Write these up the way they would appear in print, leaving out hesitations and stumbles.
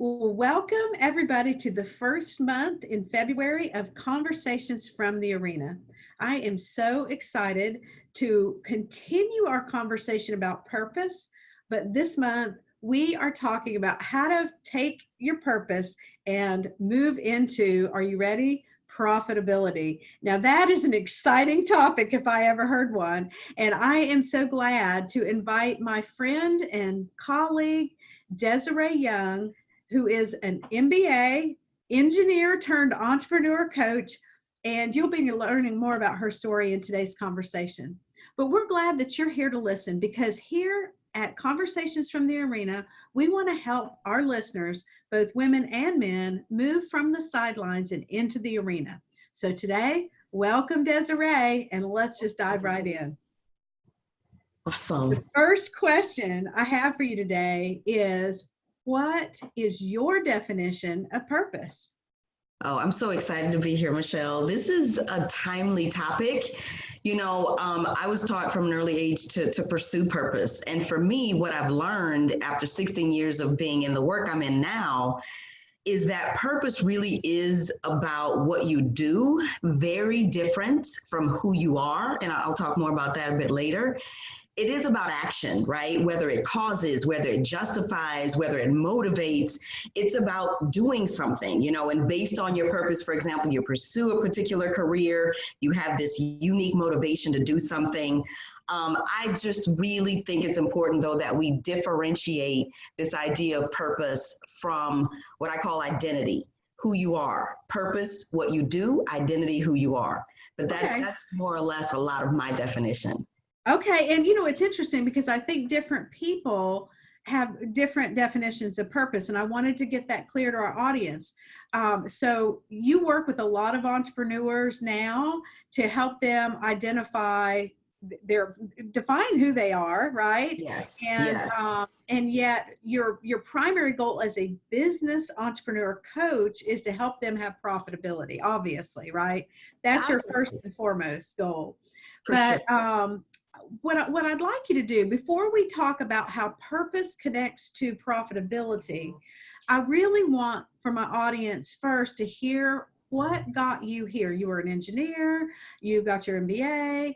Well, welcome everybody to the first month in February of Conversations from the Arena. I am so excited to continue our conversation about purpose, but this month we are talking about how to take your purpose and move into, are you ready? Profitability. Now, that is an exciting topic if I ever heard one. And I am so glad to invite my friend and colleague, Desiree Young, who is an MBA engineer turned entrepreneur coach. And you'll be learning more about her story in today's conversation. But we're glad that you're here to listen because here at Conversations from the Arena, we want to help our listeners, both women and men, move from the sidelines and into the arena. So today, welcome Desiree, and let's just dive right in. The Awesome. first question I have for you today is, what is your definition of purpose? Oh, I'm so excited to be here, Michelle. This is a timely topic. I was taught from an early age to pursue purpose. And for me, what I've learned after 16 years of being in the work I'm in now is that purpose really is about what you do, very different from who you are. And I'll talk more about that a bit later. It is about action, right? Whether it causes, whether it justifies, whether it motivates, it's about doing something, and based on your purpose, for example, you pursue a particular career, you have this unique motivation to do something. I just really think it's important, though, that we differentiate this idea of purpose from what I call identity, who you are. Purpose, what you do, identity, who you are. But that's more or less a lot of my definition. Okay. And it's interesting because I think different people have different definitions of purpose. And I wanted to get that clear to our audience. So you work with a lot of entrepreneurs now to help them identify define who they are, right? Yes. And Yes. and yet your primary goal as a business entrepreneur coach is to help them have profitability, obviously, right? That's your first and foremost goal. For But sure. What I'd like you to do before we talk about how purpose connects to profitability, I really want for my audience first to hear what got you here. You were an engineer, you got your MBA,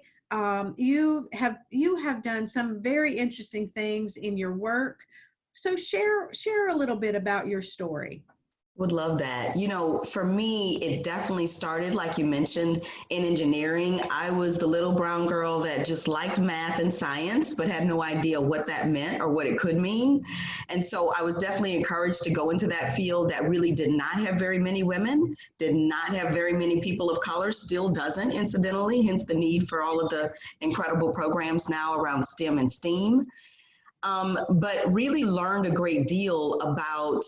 you have done some very interesting things in your work. So share a little bit about your story. Would love that. For me, it definitely started, like you mentioned, in engineering. I was the little brown girl that just liked math and science, but had no idea what that meant or what it could mean. And so I was definitely encouraged to go into that field that really did not have very many women, did not have very many people of color, still doesn't, incidentally, hence the need for all of the incredible programs now around STEM and STEAM. But really learned a great deal about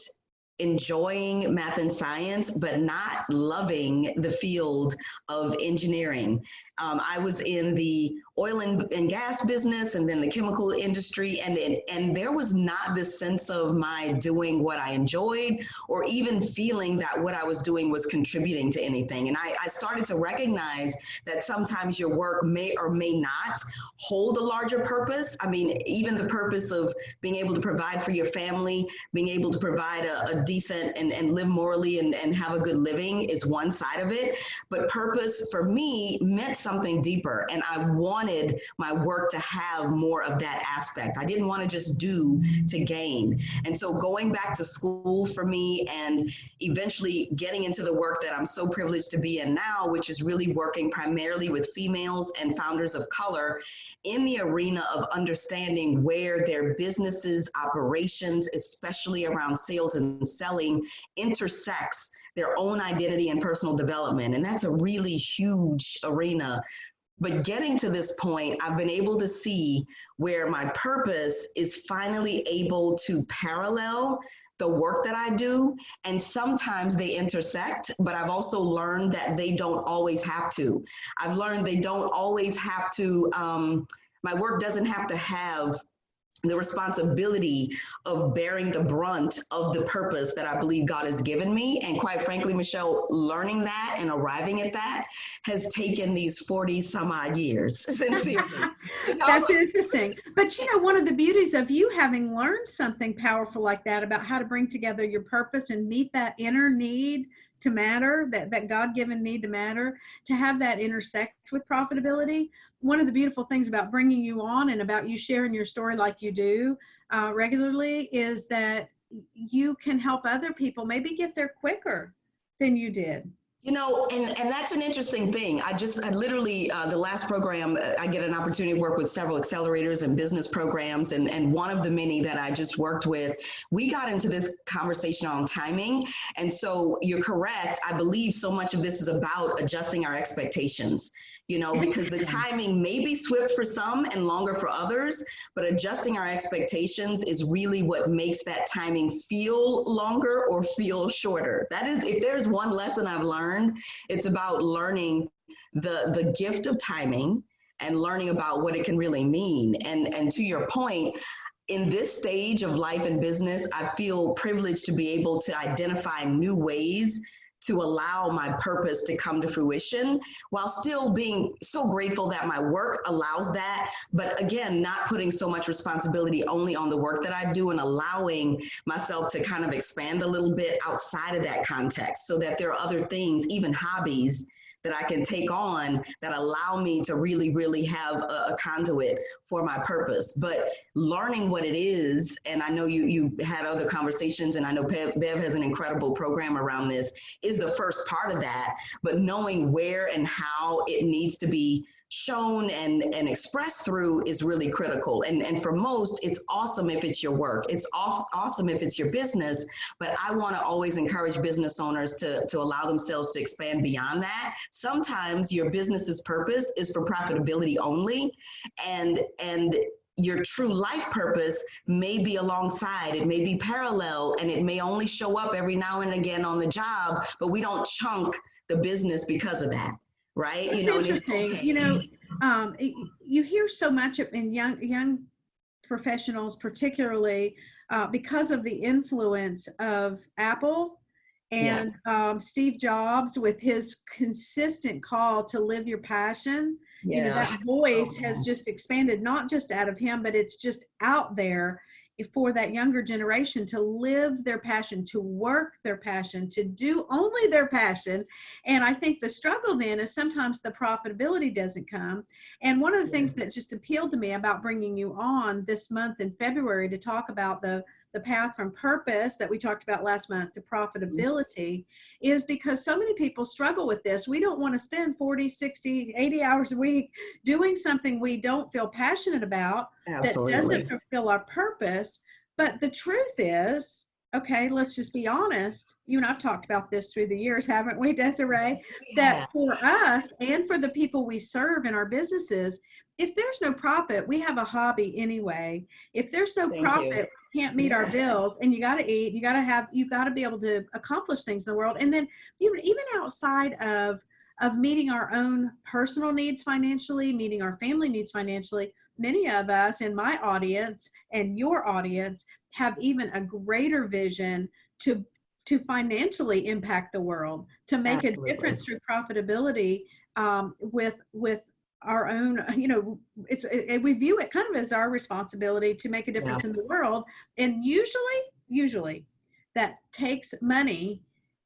enjoying math and science, but not loving the field of engineering. I was in the oil and gas business and then the chemical industry, and there was not this sense of my doing what I enjoyed or even feeling that what I was doing was contributing to anything. And I started to recognize that sometimes your work may or may not hold a larger purpose. I mean, even the purpose of being able to provide for your family, being able to provide a decent and live morally and have a good living is one side of it. But purpose for me meant something deeper. And I wanted my work to have more of that aspect. I didn't want to just do to gain. And so going back to school for me and eventually getting into the work that I'm so privileged to be in now, which is really working primarily with females and founders of color in the arena of understanding where their businesses, operations, especially around sales and selling, intersects their own identity and personal development. And that's a really huge arena. But getting to this point, I've been able to see where my purpose is finally able to parallel the work that I do. And sometimes they intersect, but I've also learned that they don't always have to. I've learned they don't always have to, my work doesn't have to have the responsibility of bearing the brunt of the purpose that I believe God has given me. And quite frankly, Michelle, learning that and arriving at that has taken these 40 some odd years, sincerely. That's interesting. But one of the beauties of you having learned something powerful like that about how to bring together your purpose and meet that inner need to matter, that God-given need to matter, to have that intersect with profitability. One of the beautiful things about bringing you on and about you sharing your story like you do regularly is that you can help other people maybe get there quicker than you did. And that's an interesting thing. I literally, the last program, I get an opportunity to work with several accelerators and business programs. And one of the many that I just worked with, we got into this conversation on timing. And so you're correct. I believe so much of this is about adjusting our expectations, because the timing may be swift for some and longer for others, but adjusting our expectations is really what makes that timing feel longer or feel shorter. That is, if there's one lesson I've learned, it's about learning the gift of timing and learning about what it can really mean. And to your point, in this stage of life and business, I feel privileged to be able to identify new ways to allow my purpose to come to fruition while still being so grateful that my work allows that. But again, not putting so much responsibility only on the work that I do and allowing myself to kind of expand a little bit outside of that context so that there are other things, even hobbies, that I can take on that allow me to really, really have a conduit for my purpose. But learning what it is, and I know you had other conversations, and I know Bev has an incredible program around this, is the first part of that. But knowing where and how it needs to be shown and expressed through is really critical. And for most, it's awesome if it's your work. It's awesome if it's your business, but I want to always encourage business owners to allow themselves to expand beyond that. Sometimes your business's purpose is for profitability only, and your true life purpose may be alongside, it may be parallel, and it may only show up every now and again on the job, but we don't chunk the business because of that. Right? That's interesting. Okay. You hear so much in young professionals, particularly because of the influence of Apple and Steve Jobs with his consistent call to live your passion. That voice has just expanded, not just out of him, but it's just out there for that younger generation to live their passion, to work their passion, to do only their passion. And I think the struggle then is sometimes the profitability doesn't come. And one of the things that just appealed to me about bringing you on this month in February to talk about the path from purpose that we talked about last month to profitability is because so many people struggle with this. We don't want to spend 40, 60, 80 hours a week doing something we don't feel passionate about. Absolutely. That doesn't fulfill our purpose. But the truth is, okay, let's just be honest. You and I've talked about this through the years, haven't we, Desiree? That for us and for the people we serve in our businesses, if there's no profit, we have a hobby anyway. If there's no profit, we can't meet our bills, and you got to eat. You got to be able to accomplish things in the world. And then even outside of meeting our own personal needs financially, meeting our family needs financially, many of us in my audience and your audience have even a greater vision to financially impact the world, to make a difference through profitability with our own, we view it kind of as our responsibility to make a difference in the world. And usually that takes money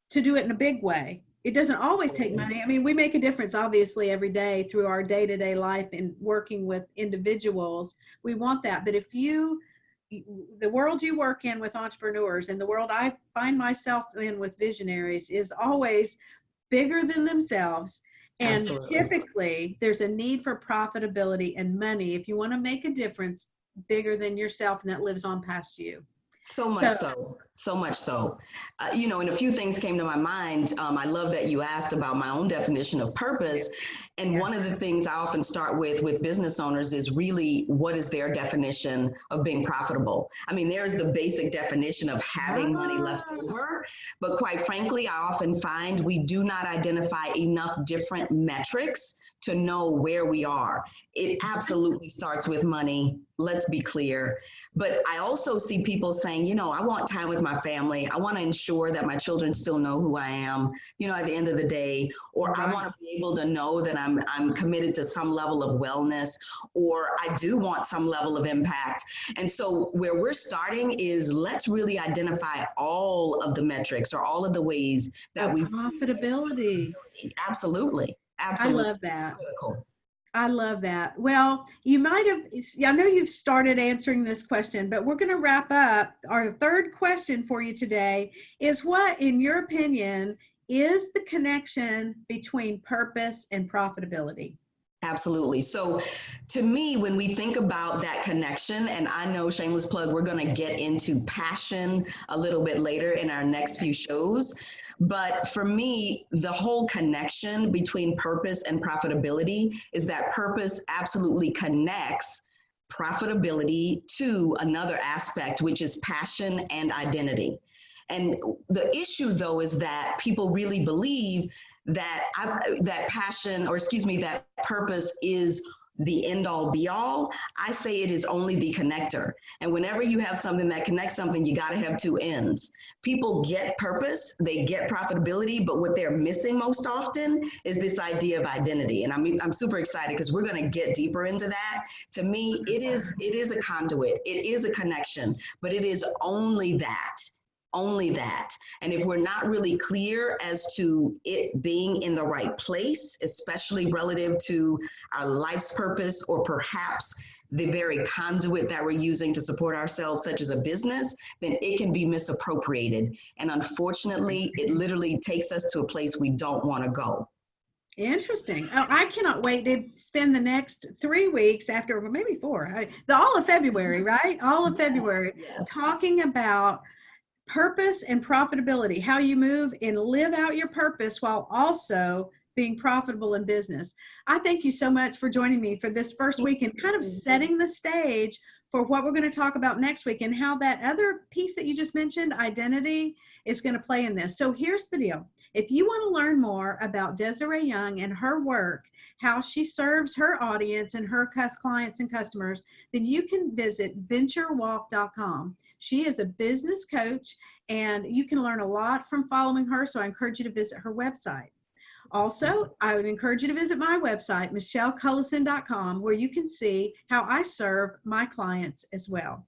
to do it in a big way. It doesn't always take money. I mean, we make a difference, obviously, every day through our day-to-day life and working with individuals. We want that. But the world you work in with entrepreneurs and the world I find myself in with visionaries is always bigger than themselves. And typically, there's a need for profitability and money if you want to make a difference bigger than yourself and that lives on past you. So much so. So much so. And a few things came to my mind. I love that you asked about my own definition of purpose. And Yeah. one of the things I often start with business owners is really what is their definition of being profitable? I mean, there's the basic definition of having money left Ah, over. But quite frankly, I often find we do not identify enough different metrics to know where we are. It absolutely starts with money. Let's be clear. But I also see people saying, I want time with my family. I want to ensure that my children still know who I am, at the end of the day, or I right. want to be able to know that I'm committed to some level of wellness, or I do want some level of impact. And so where we're starting is let's really identify all of the metrics or all of the ways that Oh, we profitability. absolutely, I absolutely love that. critical. I love that. Well, you might have, I know you've started answering this question, but we're going to wrap up. Our third question for you today is what, in your opinion, is the connection between purpose and profitability? Absolutely. So, to me, when we think about that connection, and I know, shameless plug, we're going to get into passion a little bit later in our next few shows. But for me, the whole connection between purpose and profitability is that purpose absolutely connects profitability to another aspect, which is passion and identity. And the issue, though, is that people really believe that passion, or excuse me, that purpose is the end all be all. I say it is only the connector. And whenever you have something that connects something, you got to have two ends. People get purpose, they get profitability, but what they're missing most often is this idea of identity. And I'm super excited because we're going to get deeper into that. To me, it is a conduit, it is a connection, but it is only that. Only that. And if we're not really clear as to it being in the right place, especially relative to our life's purpose or perhaps the very conduit that we're using to support ourselves, such as a business, then it can be misappropriated. And unfortunately, it literally takes us to a place we don't want to go. Interesting. Oh, I cannot wait to spend the next 3 weeks after, well, maybe 4, all of February, right? All of February, Yes. talking about purpose and profitability, how you move and live out your purpose while also being profitable in business. I thank you so much for joining me for this first week and kind of setting the stage for what we're going to talk about next week and how that other piece that you just mentioned, identity, is going to play in this. So here's the deal. If you want to learn more about Desiree Young and her work, how she serves her audience and her clients and customers, then you can visit venturewalk.com. She is a business coach, and you can learn a lot from following her. So I encourage you to visit her website. Also, I would encourage you to visit my website, michellecullison.com, where you can see how I serve my clients as well.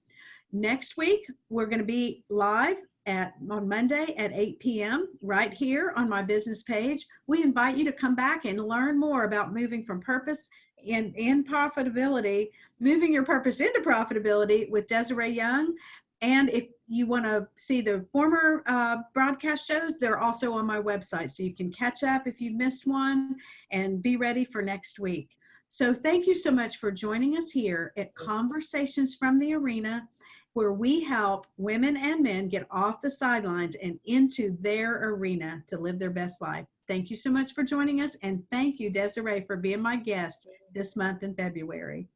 Next week, we're going to be live on Monday at 8 p.m. right here on my business page. We invite you to come back and learn more about moving from purpose and profitability, moving your purpose into profitability with Desiree Young. And if you want to see the former broadcast shows, they're also on my website. So you can catch up if you missed one and be ready for next week. So thank you so much for joining us here at Conversations from the Arena, where we help women and men get off the sidelines and into their arena to live their best life. Thank you so much for joining us. And thank you, Desiree, for being my guest this month in February.